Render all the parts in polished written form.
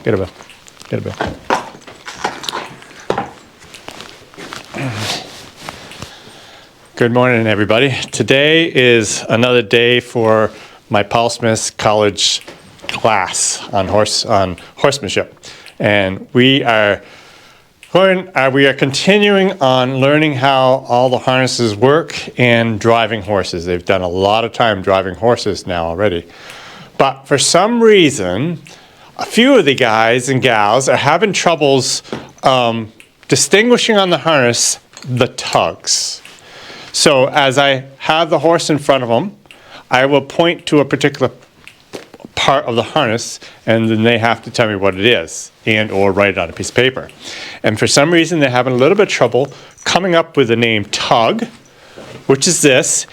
Get a Belle. Get a Belle. Good morning, everybody. Today is another day for my Paul Smith College class on horsemanship, and we are continuing on learning how all the harnesses work and driving horses. They've done a lot of time driving horses now already, but for some reason, a few of the guys and gals are having troubles distinguishing on the harness the tugs. So as I have the horse in front of them, I will point to a particular part of the harness, and then they have to tell me what it is and or write it on a piece of paper. And for some reason, they're having a little bit of trouble coming up with the name tug, which is this,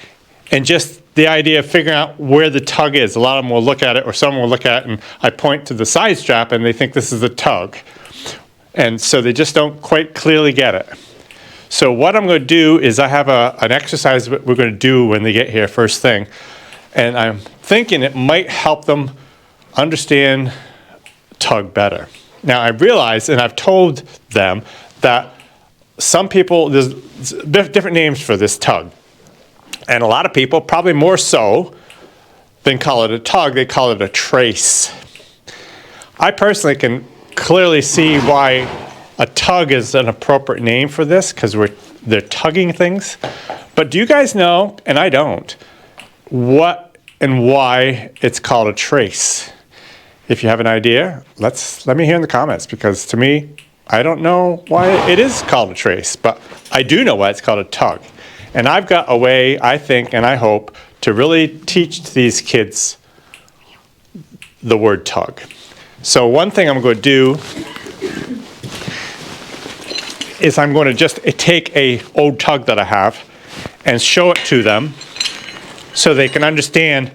and just the idea of figuring out where the tug is. A lot of them will look at it, or some will look at it, and I point to the side strap, and they think this is the tug. And so they just don't quite clearly get it. So what I'm going to do is I have an exercise that we're going to do when they get here first thing. And I'm thinking it might help them understand tug better. Now I realize, and I've told them, that some people, there's different names for this tug. And a lot of people, probably more so than call it a tug, they call it a trace. I personally can clearly see why a tug is an appropriate name for this, because they're tugging things. But do you guys know, and I don't, what and why it's called a trace? If you have an idea, let me hear in the comments, because to me, I don't know why it is called a trace, but I do know why it's called a tug. And I've got a way, I think, and I hope, to really teach these kids the word tug. So one thing I'm going to do is I'm going to just take a old tug that I have and show it to them so they can understand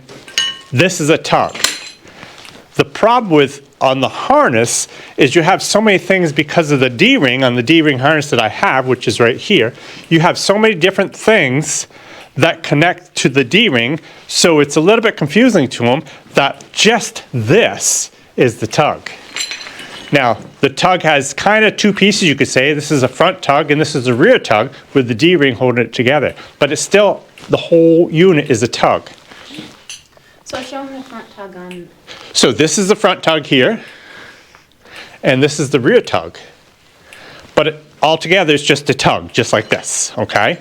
this is a tug. The problem on the harness is you have so many things because of the D-ring, on the D-ring harness that I have, which is right here, you have so many different things that connect to the D-ring, so it's a little bit confusing to them that just this is the tug. Now, the tug has kind of two pieces, you could say. This is a front tug and this is a rear tug with the D-ring holding it together. But it's still, the whole unit is a tug. So show them the front tug on. So this is the front tug here, and this is the rear tug. But altogether, it's just a tug, just like this, okay?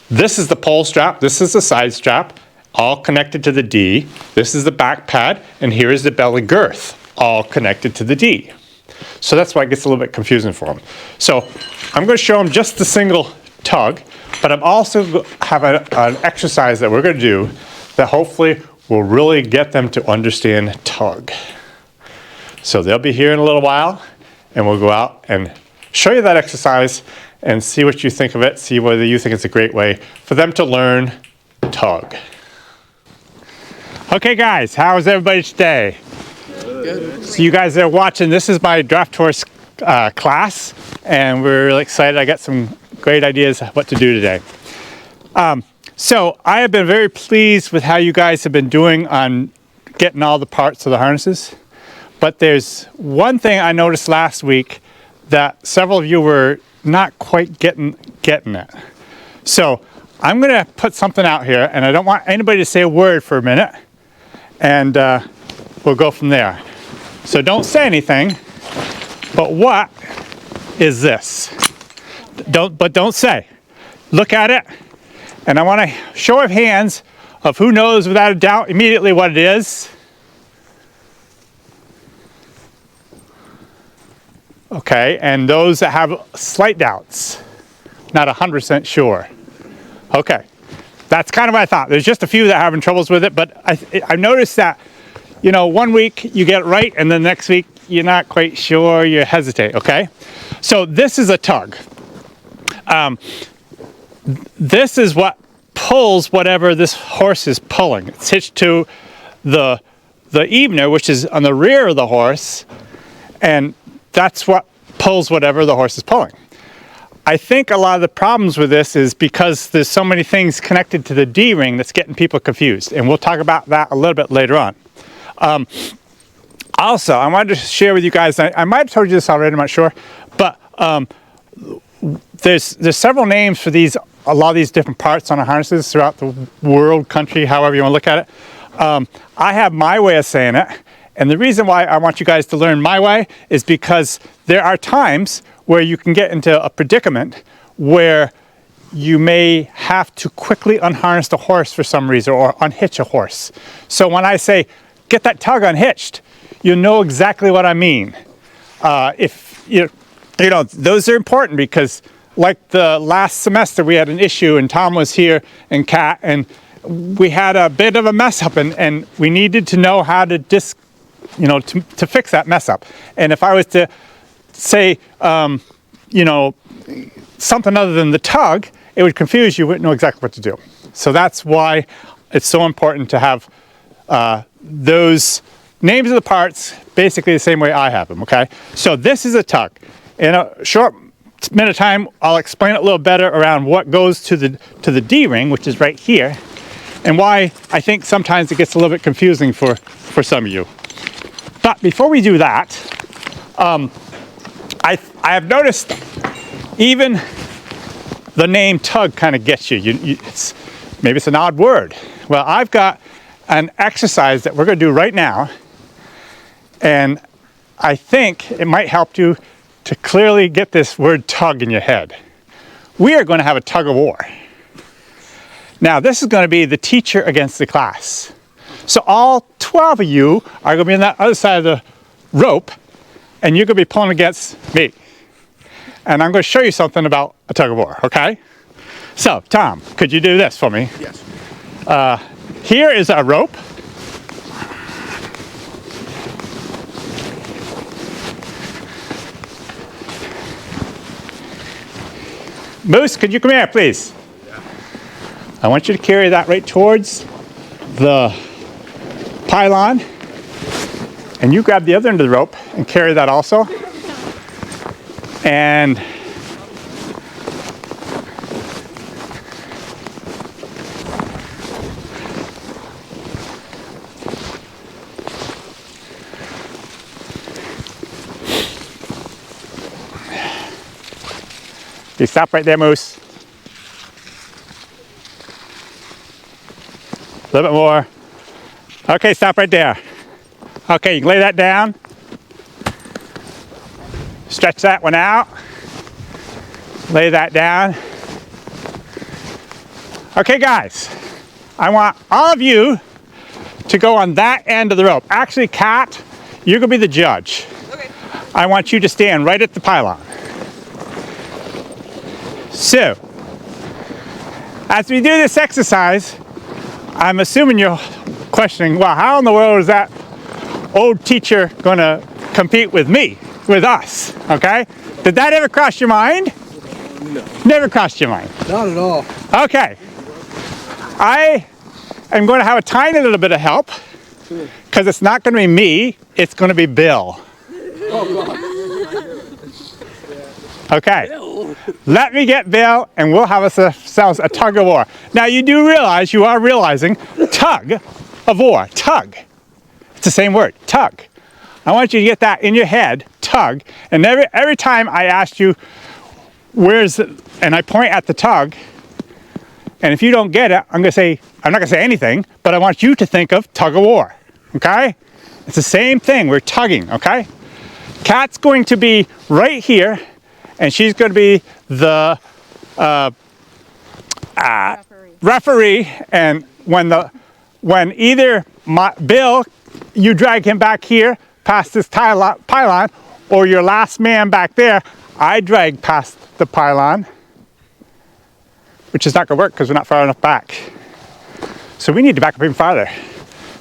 This is the pole strap, this is the side strap, all connected to the D. This is the back pad, and here is the belly girth, all connected to the D. So that's why it gets a little bit confusing for them. So I'm going to show them just the single tug, but I'm also have an exercise that we're going to do that hopefully will really get them to understand tug. So they'll be here in a little while, and we'll go out and show you that exercise and see what you think of it, see whether you think it's a great way for them to learn tug. Okay guys, how is everybody today? Good. So you guys are watching, this is my draft horse class, and we're really excited. I got some great ideas what to do today. So I have been very pleased with how you guys have been doing on getting all the parts of the harnesses. But there's one thing I noticed last week that several of you were not quite getting it. So I'm going to put something out here, and I don't want anybody to say a word for a minute, and we'll go from there. So don't say anything, but what is this? Don't say. Look at it, and I want a show of hands of who knows without a doubt immediately what it is. Okay, and those that have slight doubts, not 100% sure. Okay, that's kind of what I thought. There's just a few that are having troubles with it, but I noticed that, you know, one week you get it right, and the next week you're not quite sure, you hesitate, okay? So this is a tug. This is what pulls whatever this horse is pulling. It's hitched to the evener, which is on the rear of the horse, and that's what pulls whatever the horse is pulling. I think a lot of the problems with this is because there's so many things connected to the D-ring that's getting people confused, and we'll talk about that a little bit later on. Also, I wanted to share with you guys, I might have told you this already, I'm not sure, but there's several names for a lot of these different parts on our harnesses throughout the world, country, however you want to look at it. I have my way of saying it, and the reason why I want you guys to learn my way is because there are times where you can get into a predicament where you may have to quickly unharness the horse for some reason or unhitch a horse. So when I say, get that tug unhitched, you know exactly what I mean. If you know, those are important because like the last semester we had an issue and Tom was here and Kat and we had a bit of a mess up and we needed to know how to to fix that mess up. And if I was to say, you know, something other than the tug, it would confuse you, wouldn't know exactly what to do. So that's why it's so important to have those names of the parts basically the same way I have them, okay? So this is a tug. In a short minute of time, I'll explain it a little better around what goes to the D-ring, which is right here, and why I think sometimes it gets a little bit confusing for some of you. But before we do that, I have noticed even the name tug kind of gets you. Maybe it's an odd word. Well, I've got an exercise that we're going to do right now, and I think it might help you to clearly get this word tug in your head. We are going to have a tug-of-war. Now, this is going to be the teacher against the class. So all 12 of you are going to be on that other side of the rope, and you're going to be pulling against me. And I'm going to show you something about a tug-of-war, okay? So, Tom, could you do this for me? Yes. Here is our rope. Moose, could you come here, please? Yeah. I want you to carry that right towards the pylon. And you grab the other end of the rope and carry that also. And you stop right there, Moose. A little bit more. Okay, stop right there. Okay, you can lay that down. Stretch that one out. Lay that down. Okay, guys, I want all of you to go on that end of the rope. Actually, Kat, you're gonna be the judge. Okay. I want you to stand right at the pylon. So, as we do this exercise, I'm assuming you're questioning, well, how in the world is that old teacher going to compete with me, with us, okay? Did that ever cross your mind? No. Never crossed your mind? Not at all. Okay. I am going to have a tiny little bit of help, because it's not going to be me, it's going to be Belle. Oh, God. Okay, let me get Belle and we'll have ourselves a tug-of-war. Now you do realize, you are realizing, tug-of-war, tug. It's the same word, tug. I want you to get that in your head, tug, and every time I ask you, where's it, and I point at the tug, and if you don't get it, I'm not gonna say anything, but I want you to think of tug-of-war, okay? It's the same thing, we're tugging, okay? Kat's going to be right here, and she's going to be the referee. And when either Bill, you drag him back here past this pylon, or your last man back there, I drag past the pylon, which is not going to work because we're not far enough back. So we need to back up even farther.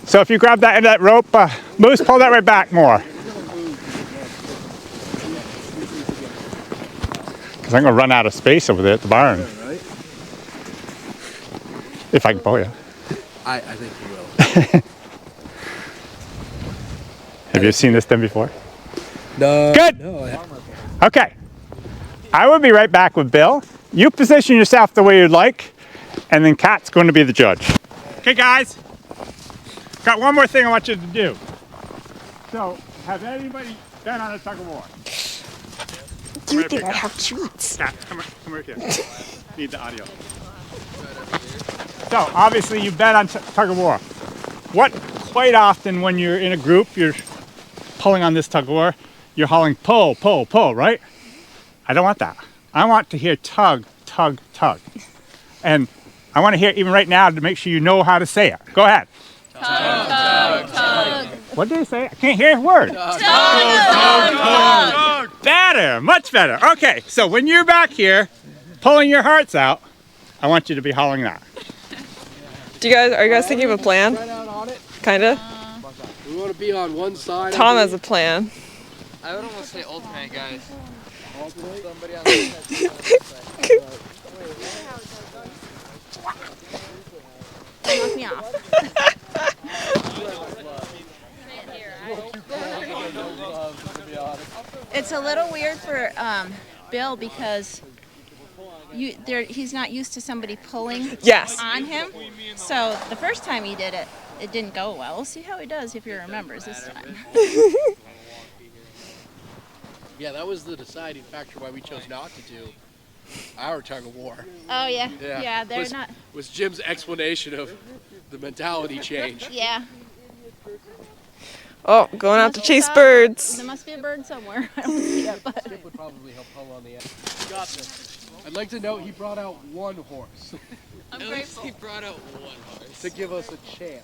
So if you grab that end of that rope, Moose, pull that right back more. Because I'm going to run out of space over there at the barn. Yeah, right? If I can pull you. I think you will. Have you seen this done before? No. Good. No, Okay. I will be right back with Bill. You position yourself the way you'd like, and then Kat's going to be the judge. Okay, guys. Got one more thing I want you to do. So, has anybody been on a tug-of-war? Do you think I have treats? Cat, come over here. Need the audio. So, obviously you've been on tug-of-war. What, quite often when you're in a group, you're pulling on this tug-of-war, you're hauling pull, pull, pull, right? I don't want that. I want to hear tug, tug, tug. And I want to hear it even right now to make sure you know how to say it. Go ahead. Tug, tug, tug. What did I say? I can't hear a word. Tug, tug, tug. Better, much better. Okay, so when you're back here pulling your hearts out, I want you to be hauling that. Are you guys thinking of a plan? Right out on it. Kinda? We want to be on one side. Tom has a plan. I would almost say alternate, guys. Alternate? Somebody on the Don't knock me off. It's a little weird for Bill because he's not used to somebody pulling Yes. on him. So the first time he did it, it didn't go well. We'll see how he does if he remembers this time. Yeah, that was the deciding factor why we chose not to do our tug-of-war. Oh yeah, yeah, they're was, not. Was Jim's explanation of the mentality change. Yeah. Oh, going out to chase birds. There must be a bird somewhere. I don't see it, but. Chip would probably help pull on the end. Got this. I'd like to note he brought out one horse At least he brought out one horse. to give us a chance.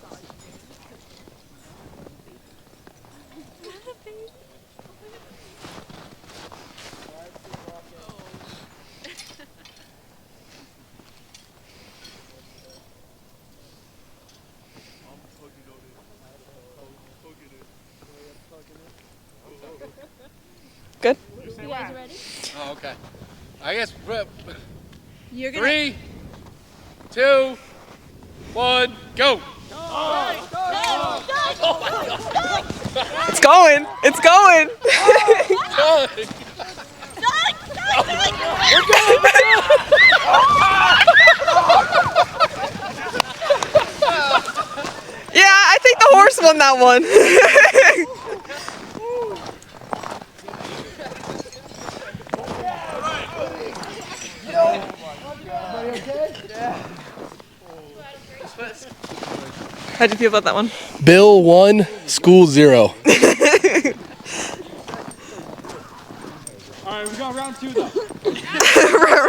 Good. You guys ready? Oh, okay. I guess You're gonna. 3, 2, 1, go! It's going. It's going. Yeah, I think the horse won that one. How'd you feel about that one? Bill 1, school 0. All right, we got round 2 though.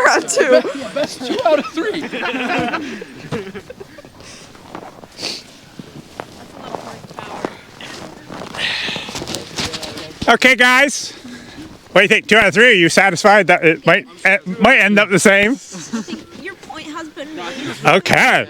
Round 2. Best 2 out of 3. Okay, guys. What do you think? 2 out of 3? Are you satisfied that it might end up the same? Your point has been made. Okay.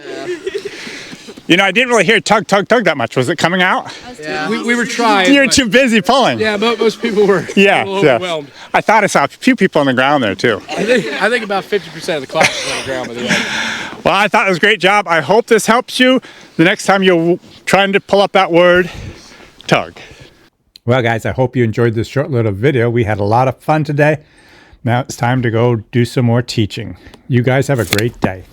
You know, I didn't really hear tug, tug, tug that much. Was it coming out? Yeah. We were trying. You're but- too busy pulling. Yeah, most people were Yeah, a little yeah. overwhelmed. I thought I saw a few people on the ground there too. I think about 50% of the class was on the ground by the end. Well, I thought it was a great job. I hope this helps you the next time you're trying to pull up that word, tug. Well, guys, I hope you enjoyed this short little video. We had a lot of fun today. Now it's time to go do some more teaching. You guys have a great day.